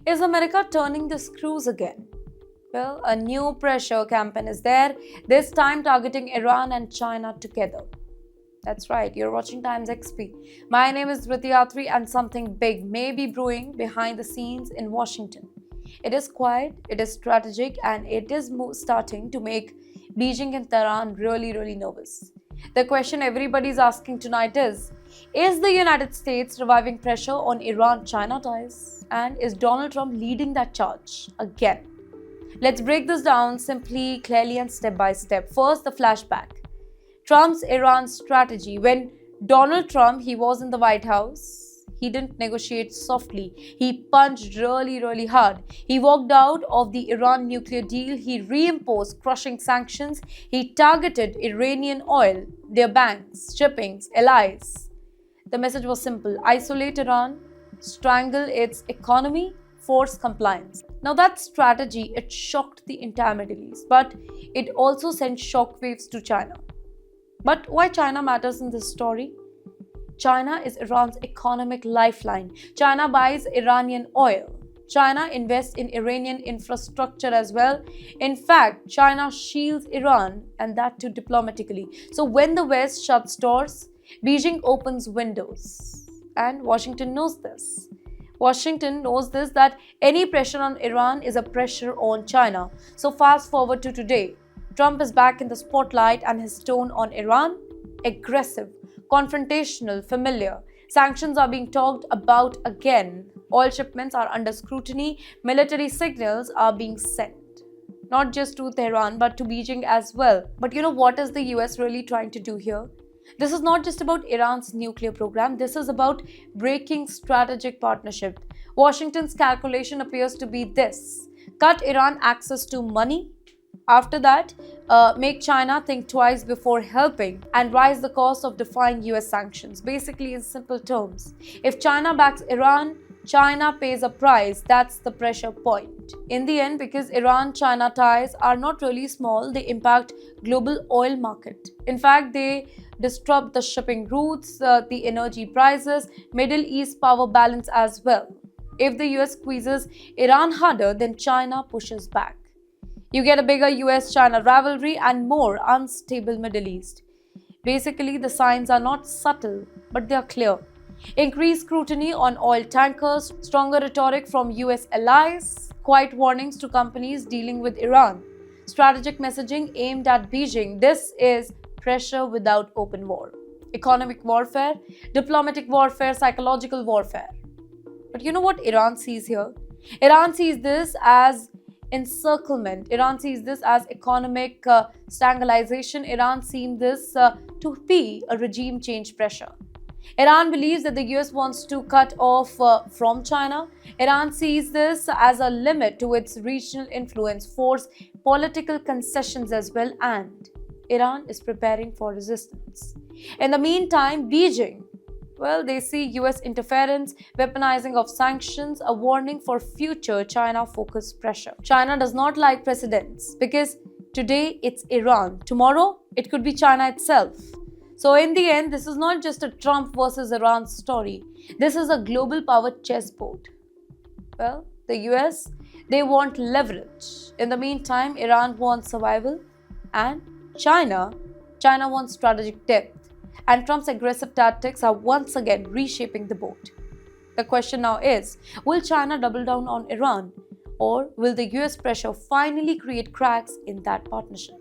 Is America turning the screws again? Well, a new pressure campaign is there, this time targeting Iran and China together. That's right, you're watching Times XP. My name is Dhriti Atri, and something big may be brewing behind the scenes in Washington. It is quiet, it is strategic, and it is starting to make Beijing and Tehran really nervous. The question everybody's asking tonight is the United States reviving pressure on Iran China ties? And is Donald Trump leading that charge again? Let's break this down simply, clearly, and step by step. First, the flashback. Trump's Iran strategy. When Donald Trump, he was in the White House, he didn't negotiate softly. He punched really hard. He walked out of the Iran nuclear deal. He reimposed crushing sanctions. He targeted Iranian oil, their banks, shippings, allies. The message was simple: isolate Iran, strangle its economy, force compliance. Now that strategy, it shocked the entire Middle East, but it also sent shockwaves to China. But why China matters in this story? China is Iran's economic lifeline. China buys Iranian oil. China invests in Iranian infrastructure as well. In fact, China shields Iran, and that too diplomatically. So when the West shuts doors, Beijing opens windows. And Washington knows this. Washington knows this, that any pressure on Iran is a pressure on China. So fast forward to today. Trump is back in the spotlight, and his tone on Iran? Aggressive, confrontational, familiar. Sanctions are being talked about again. Oil shipments are under scrutiny. Military signals are being sent. Not just to Tehran, but to Beijing as well. But you know what is the US really trying to do here? This is not just about Iran's nuclear program. This is about breaking strategic partnership. Washington's calculation appears to be this: cut Iran access to money. After that, make China think twice before helping, and rise the cost of defying US sanctions. Basically, in simple terms, if China backs Iran, China pays a price. That's the pressure point. In the end, because Iran-China ties are not really small, they impact global oil market. In fact, they disrupt the shipping routes, the energy prices, Middle East power balance as well. If the US squeezes Iran harder, then China pushes back. You get a bigger US-China rivalry and more unstable Middle East. Basically, the signs are not subtle, but they are clear. Increased scrutiny on oil tankers, stronger rhetoric from US allies, quiet warnings to companies dealing with Iran, strategic messaging aimed at Beijing. This is pressure without open war. Economic warfare, diplomatic warfare, psychological warfare. But you know what Iran sees here? Iran sees this as encirclement. Iran sees this as economic strangulation. Iran sees this to be a regime change pressure. Iran believes that the US wants to cut off from China. Iran sees this as a limit to its regional influence, force political concessions as well, and Iran is preparing for resistance. In the meantime, Beijing, well, they see US interference, weaponizing of sanctions, a warning for future China-focused pressure. China does not like precedents because today it's Iran, tomorrow it could be China itself. So in the end, this is not just a Trump versus Iran story. This is a global power chessboard. Well, the US, they want leverage. In the meantime, Iran wants survival, and China wants strategic depth. And Trump's aggressive tactics are once again reshaping the board. The question now is, will China double down on Iran, or will the US pressure finally create cracks in that partnership?